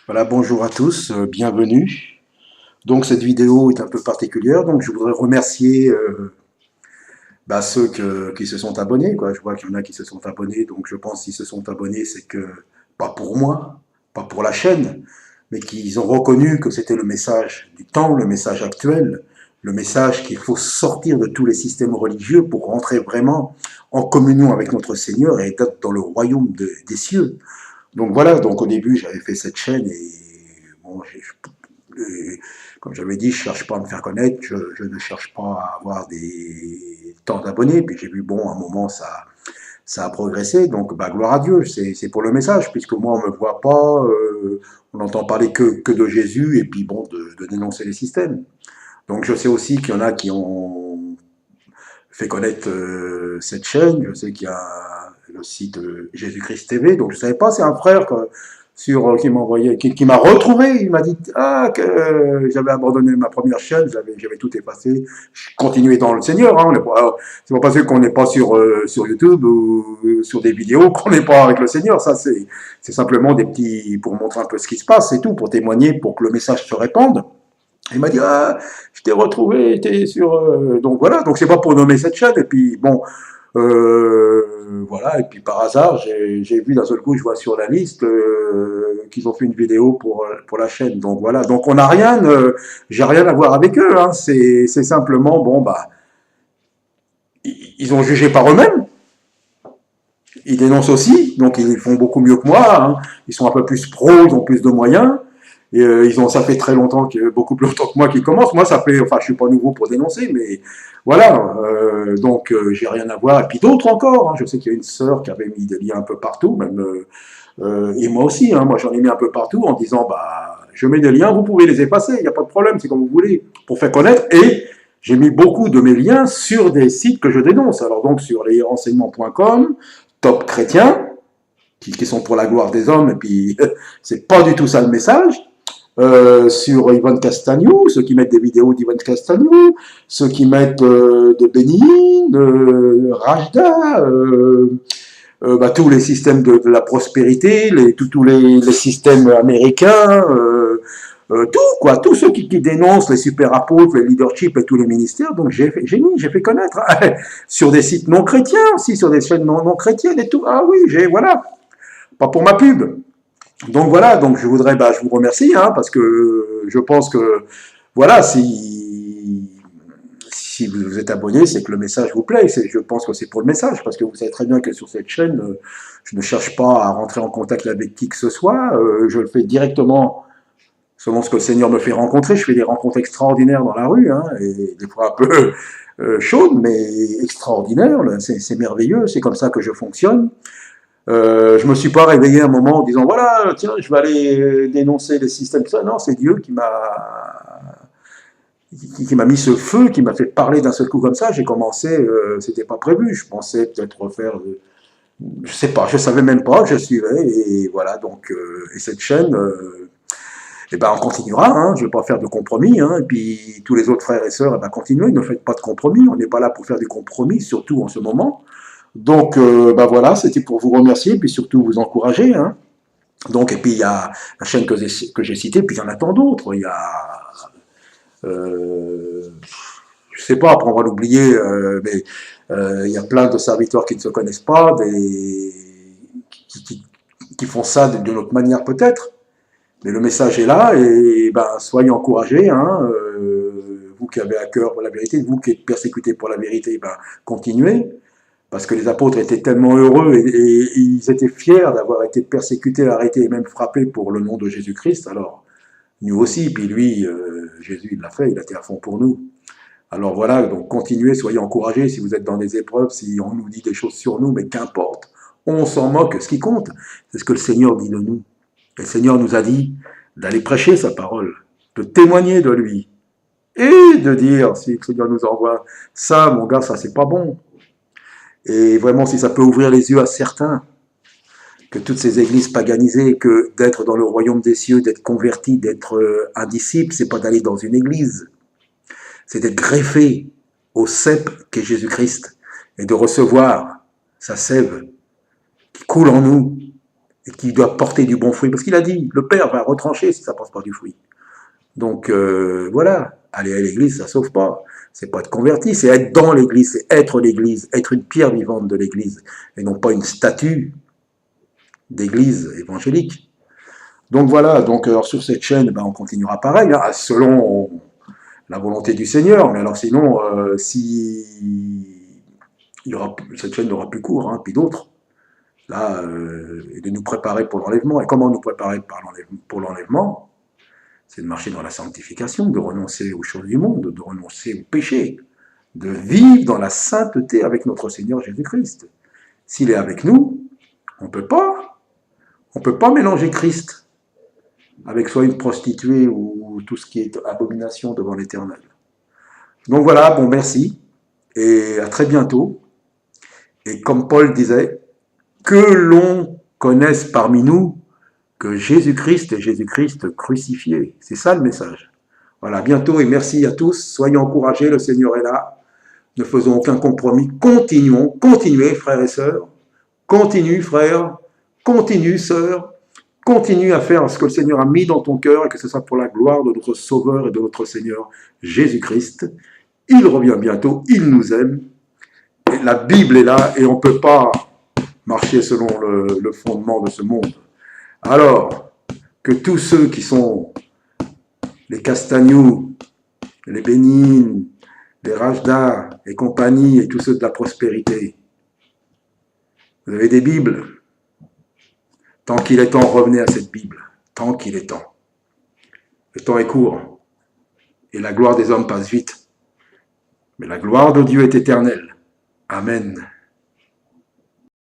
Voilà, bonjour à tous, bienvenue. Donc cette vidéo est un peu particulière, donc je voudrais remercier ceux qui se sont abonnés, quoi. Je vois qu'il y en a qui se sont abonnés, donc je pense qu'ils se sont abonnés, c'est que, pas pour moi, pas pour la chaîne, mais qu'ils ont reconnu que c'était le message du temps, le message actuel, le message qu'il faut sortir de tous les systèmes religieux pour rentrer vraiment en communion avec notre Seigneur et être dans le royaume des cieux. Donc voilà, donc au début j'avais fait cette chaîne et bon, comme j'avais dit, je cherche pas à me faire connaître, je ne cherche pas à avoir des temps d'abonnés, puis j'ai vu, bon, à un moment ça a progressé, donc bah, gloire à Dieu, c'est pour le message, puisque moi on me voit pas, on n'entend parler que de Jésus, et puis bon, de dénoncer les systèmes. Donc je sais aussi qu'il y en a qui ont fait connaître cette chaîne. Je sais qu'il y a le site Jésus-Christ TV, donc je ne savais pas, c'est un frère qui m'a envoyé, qui m'a retrouvé. Il m'a dit que j'avais abandonné ma première chaîne, j'avais tout effacé. Je continuais dans le Seigneur. Hein, c'est pas parce qu'on n'est pas sur YouTube ou sur des vidéos qu'on n'est pas avec le Seigneur. Ça, c'est simplement des petits pour montrer un peu ce qui se passe, c'est tout, pour témoigner, pour que le message se répande. Il m'a dit ah, je t'ai retrouvé, t'es sur donc voilà, donc c'est pas pour nommer cette chaîne. Et puis bon, voilà, et puis par hasard j'ai vu d'un seul coup, je vois sur la liste qu'ils ont fait une vidéo pour la chaîne. Donc voilà, donc on n'a rien, j'ai rien à voir avec eux. Hein. C'est simplement bon bah ils ont jugé par eux-mêmes. Ils dénoncent aussi, donc ils font beaucoup mieux que moi. Hein. Ils sont un peu plus pros, ils ont plus de moyens. Et ça fait très longtemps, beaucoup plus longtemps que moi qu'ils commencent. Moi, ça fait, enfin, je suis pas nouveau pour dénoncer, mais voilà. Donc, j'ai rien à voir. Et puis d'autres encore. Hein, je sais qu'il y a une sœur qui avait mis des liens un peu partout, même et moi aussi. Hein, moi, j'en ai mis un peu partout en disant, bah, je mets des liens, vous pouvez les effacer, il n'y a pas de problème, c'est comme vous voulez, pour faire connaître. Et j'ai mis beaucoup de mes liens sur des sites que je dénonce. Alors donc sur lesrenseignements.com, Top Chrétien, qui sont pour la gloire des hommes, et puis c'est pas du tout ça le message. Sur Ivan Castagnou, ceux qui mettent des vidéos d'Ivan Castagnou, ceux qui mettent de Bénin, Rajda, tous les systèmes de la prospérité, tous les systèmes américains, tout quoi, tous ceux qui dénoncent les super apôtres, les leaderships et tous les ministères. Donc j'ai fait connaître sur des sites non chrétiens aussi, sur des chaînes non chrétiennes et tout. Ah oui, voilà, pas pour ma pub. Donc voilà, donc je voudrais, je vous remercie, hein, parce que je pense que, voilà, si vous vous êtes abonné, c'est que le message vous plaît. Je pense que c'est pour le message, parce que vous savez très bien que sur cette chaîne, je ne cherche pas à rentrer en contact avec qui que ce soit. Je le fais directement selon ce que le Seigneur me fait rencontrer. Je fais des rencontres extraordinaires dans la rue, hein, et des fois un peu chaudes, mais extraordinaires. C'est merveilleux, c'est comme ça que je fonctionne. Je me suis pas réveillé un moment en disant voilà, tiens, je vais aller dénoncer les systèmes. Ça, non, c'est Dieu qui m'a mis ce feu, qui m'a fait parler d'un seul coup comme ça. J'ai commencé, c'était pas prévu. Je pensais peut-être refaire, je sais pas, je savais même pas, je suivais et voilà. Donc, et cette chaîne, on continuera. Hein, je vais pas faire de compromis. Hein, et puis tous les autres frères et sœurs, continuez, ne faites pas de compromis. On n'est pas là pour faire des compromis, surtout en ce moment. Donc, voilà, c'était pour vous remercier, puis surtout vous encourager. Hein. Donc, et puis il y a la chaîne que j'ai citée, puis il y en a tant d'autres. Il y a, je sais pas, après on va l'oublier, mais il y a plein de serviteurs qui ne se connaissent pas, qui font ça d'une autre manière peut-être. Mais le message est là, et soyez encouragés. Hein, vous qui avez à cœur la vérité, vous qui êtes persécutés pour la vérité, continuez. Parce que les apôtres étaient tellement heureux et ils étaient fiers d'avoir été persécutés, arrêtés et même frappés pour le nom de Jésus-Christ. Alors, nous aussi, puis lui, Jésus, il l'a fait, il a été à fond pour nous. Alors voilà, donc continuez, soyez encouragés si vous êtes dans des épreuves, si on nous dit des choses sur nous, mais qu'importe, on s'en moque, ce qui compte, c'est ce que le Seigneur dit de nous. Et le Seigneur nous a dit d'aller prêcher sa parole, de témoigner de lui, et de dire, si le Seigneur nous envoie, ça, mon gars, ça c'est pas bon. Et vraiment, si ça peut ouvrir les yeux à certains, que toutes ces églises paganisées, que d'être dans le royaume des cieux, d'être converti, d'être un disciple, c'est pas d'aller dans une église, c'est d'être greffé au cep qu'est Jésus-Christ et de recevoir sa sève qui coule en nous et qui doit porter du bon fruit. Parce qu'il a dit, le Père va retrancher si ça ne porte pas du fruit. Donc voilà, aller à l'église, ça ne sauve pas. C'est pas être converti, c'est être dans l'église, c'est être une pierre vivante de l'église, et non pas une statue d'église évangélique. Donc voilà, donc alors, sur cette chaîne, ben, on continuera pareil, hein, selon la volonté du Seigneur. Mais alors sinon, si cette chaîne n'aura plus cours, hein, puis d'autres, là, et de nous préparer pour l'enlèvement. Et comment nous préparer pour l'enlèvement? C'est de marcher dans la sanctification, de renoncer aux choses du monde, de renoncer au péché, de vivre dans la sainteté avec notre Seigneur Jésus-Christ. S'il est avec nous, on ne peut pas mélanger Christ avec soit une prostituée ou tout ce qui est abomination devant l'Éternel. Donc voilà, bon, merci, et à très bientôt. Et comme Paul disait, que l'on connaisse parmi nous que Jésus-Christ est Jésus-Christ crucifié. C'est ça le message. Voilà, à bientôt et merci à tous. Soyez encouragés, le Seigneur est là. Ne faisons aucun compromis. Continuez, frères et sœurs. Continue, frères. Continue, sœurs. Continue à faire ce que le Seigneur a mis dans ton cœur et que ce soit pour la gloire de notre Sauveur et de notre Seigneur Jésus-Christ. Il revient bientôt, il nous aime. Et la Bible est là et on ne peut pas marcher selon le fondement de ce monde. Alors, que tous ceux qui sont les Castagnous, les Bénines, les Rajda et compagnie, et tous ceux de la prospérité, vous avez des Bibles. Tant qu'il est temps, revenez à cette Bible. Tant qu'il est temps. Le temps est court, et la gloire des hommes passe vite. Mais la gloire de Dieu est éternelle. Amen.